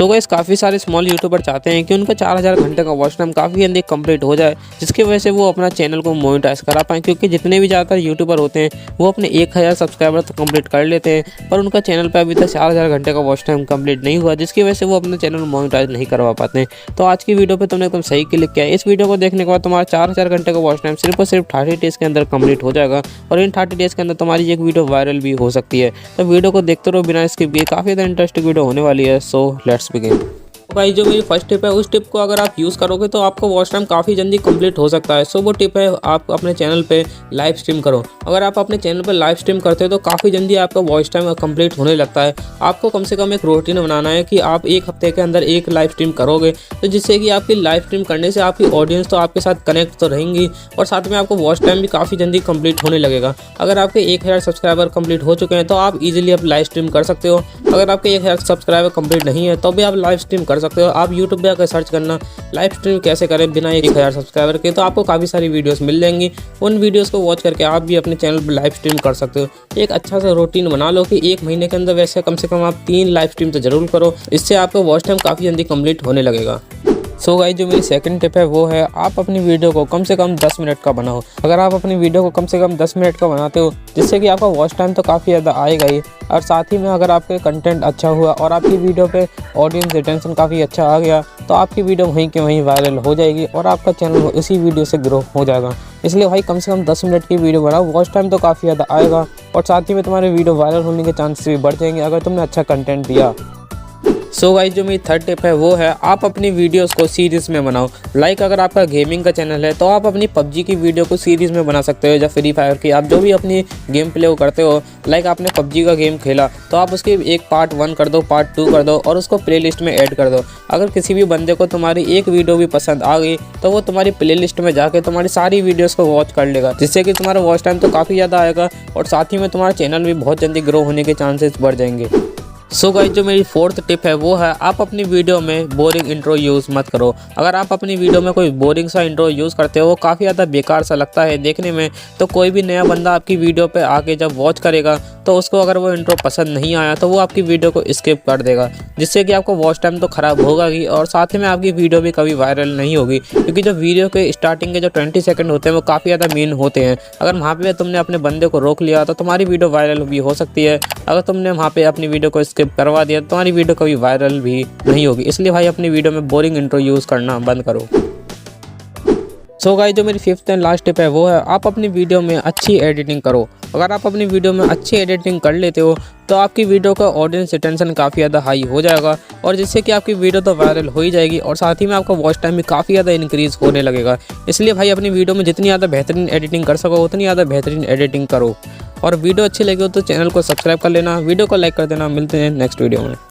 So guys काफ़ी सारे small YouTuber चाहते हैं कि उनका 4000 घंटे का वॉच टाइम काफ़ी जल्दी कंप्लीट हो जाए, जिसकी वजह से वो अपना चैनल को मोनेटाइज करा पाएँ। क्योंकि जितने भी ज़्यादातर यूट्यूबर होते हैं वो अपने 1000 सब्सक्राइबर तो कंप्लीट कर लेते हैं, पर उनका चैनल पर अभी तक 4000 घंटे का वॉच टाइम कंप्लीट नहीं हुआ, जिसकी वजह से वो अपना चैनल मोनेटाइज नहीं करवा पाते हैं। तो आज की वीडियो पर तुमने एकदम सही क्लिक किया। इस वीडियो को देखने के बाद तुम्हारा 4000 घंटे का वॉच टाइम सिर्फ और सिर्फ 30 डेज़ के अंदर कंप्लीट हो जाएगा, और इन 30 डेज़ के अंदर तुम्हारी एक वीडियो वायरल भी हो सकती है। तो वीडियो को देखते रहो बिना इसके भी, काफ़ी ज़्यादा इंटरेस्टिंग वीडियो होने वाली है। So let's begin. भाई जो मेरी फर्स्ट टिप है, उस टिप को अगर आप यूज़ करोगे तो आपका वॉच टाइम काफ़ी जल्दी कंप्लीट हो सकता है। सो वो टिप है, आप अपने चैनल पे लाइव स्ट्रीम करो। अगर आप अपने चैनल पे लाइव स्ट्रीम करते हो तो काफ़ी जल्दी आपका वॉच टाइम कंप्लीट होने लगता है। आपको कम से कम एक रूटीन बनाना है कि आप एक हफ्ते के अंदर एक लाइव स्ट्रीम करोगे, तो जिससे कि आपकी लाइव स्ट्रीम करने से आपकी ऑडियंस तो आपके साथ कनेक्ट तो रहेंगी, और साथ में आपको वॉच टाइम भी काफ़ी जल्दी कंप्लीट होने लगेगा। अगर आपके 1000 सब्सक्राइबर कंप्लीट हो चुके हैं तो आप इजीली अब लाइव स्ट्रीम कर सकते हो। अगर आपके 1000 सब्सक्राइबर कंप्लीट नहीं है तो भी आप लाइव स्ट्रीम कर सकते हो। आप यूट्यूब पे आकर सर्च करना लाइव स्ट्रीम कैसे करें बिना 1000 सब्सक्राइबर के, तो आपको काफ़ी सारी वीडियोस मिल जाएंगी। उन वीडियोस को वॉच करके आप भी अपने चैनल पर लाइव स्ट्रीम कर सकते हो। एक अच्छा सा रूटीन बना लो कि एक महीने के अंदर वैसे कम से कम आप 3 लाइव स्ट्रीम तो जरूर करो, इससे आपका वॉच टाइम काफ़ी जल्दी कंप्लीट होने लगेगा। सो गाइस जो मेरी सेकंड टिप है वो है, आप अपनी वीडियो को कम से कम 10 मिनट का बनाओ। अगर आप अपनी वीडियो को कम से कम 10 मिनट का बनाते हो, जिससे कि आपका वॉच टाइम तो काफ़ी ज़्यादा आएगा ही, और साथ ही में अगर आपके कंटेंट अच्छा हुआ और आपकी वीडियो पे ऑडियंस रिटेंशन काफ़ी अच्छा आ गया, तो आपकी वीडियो वहीं के वहीं वायरल हो जाएगी और आपका चैनल उसी वीडियो से ग्रो हो जाएगा। इसलिए भाई कम से कम 10 मिनट की वीडियो बनाओ, वॉच टाइम तो काफ़ी ज़्यादा आएगा, और साथ ही में तुम्हारे वीडियो वायरल होने के चांसेस भी बढ़ जाएंगे अगर तुमने अच्छा कंटेंट दिया। सो गाइस जो मेरी थर्ड टिप है वो है, आप अपनी वीडियोस को सीरीज़ में बनाओ। लाइक अगर आपका गेमिंग का चैनल है तो आप अपनी पबजी की वीडियो को सीरीज़ में बना सकते हो, या फ्री फायर की। आप जो भी अपनी गेम प्ले को करते हो, लाइक आपने पबजी का गेम खेला तो आप उसके एक पार्ट 1 कर दो, पार्ट 2 कर दो, और उसको प्लेलिस्ट में ऐड कर दो। अगर किसी भी बंदे को तुम्हारी एक वीडियो भी पसंद आ गई तो वो तुम्हारी प्लेलिस्ट में जाके तुम्हारी सारी वीडियोज़ को वॉच कर लेगा, जिससे कि तुम्हारा वॉच टाइम तो काफ़ी ज़्यादा आएगा, और साथ ही में तुम्हारा चैनल भी बहुत जल्दी ग्रो होने के चांसेस बढ़ जाएंगे। सो गाइस जो मेरी फोर्थ टिप है वो है, आप अपनी वीडियो में बोरिंग इंट्रो यूज़ मत करो। अगर आप अपनी वीडियो में कोई बोरिंग सा इंट्रो यूज़ करते हो, वो काफ़ी ज़्यादा बेकार सा लगता है देखने में, तो कोई भी नया बंदा आपकी वीडियो पे आके जब वॉच करेगा तो उसको अगर वो इंट्रो पसंद नहीं आया तो वो आपकी वीडियो को स्किप कर देगा, जिससे कि आपका वॉच टाइम तो ख़राब होगा ही, और साथ ही में आपकी वीडियो भी कभी वायरल नहीं होगी। क्योंकि जो वीडियो के स्टार्टिंग के जो 20 सेकंड होते हैं वो काफ़ी ज़्यादा मेन होते हैं। अगर वहाँ पे तुमने अपने बंदे को रोक लिया तो तुम्हारी वीडियो वायरल भी हो सकती है। अगर तुमने वहाँ पे अपनी वीडियो को स्किप करवा दिया तो तुम्हारी वीडियो कभी वायरल भी नहीं होगी। इसलिए भाई अपनी वीडियो में बोरिंग इंट्रो यूज़ करना बंद करो। सो गाइस जो मेरी फिफ्थ एंड लास्ट टिप है वो है, आप अपनी वीडियो में अच्छी एडिटिंग करो। अगर आप अपनी वीडियो में अच्छी एडिटिंग कर लेते हो तो आपकी वीडियो का ऑडियंस रिटेंशन काफ़ी ज़्यादा हाई हो जाएगा, और जिससे कि आपकी वीडियो तो वायरल हो ही जाएगी, और साथ ही में आपका वॉच टाइम भी काफ़ी ज़्यादा इंक्रीज़ होने लगेगा। इसलिए भाई अपनी वीडियो में जितनी ज़्यादा बेहतरीन एडिटिंग कर सको उतनी ज़्यादा बेहतरीन एडिटिंग करो। और वीडियो अच्छी लगी हो तो चैनल को सब्सक्राइब कर लेना, वीडियो को लाइक कर देना। मिलते हैं नेक्स्ट वीडियो में।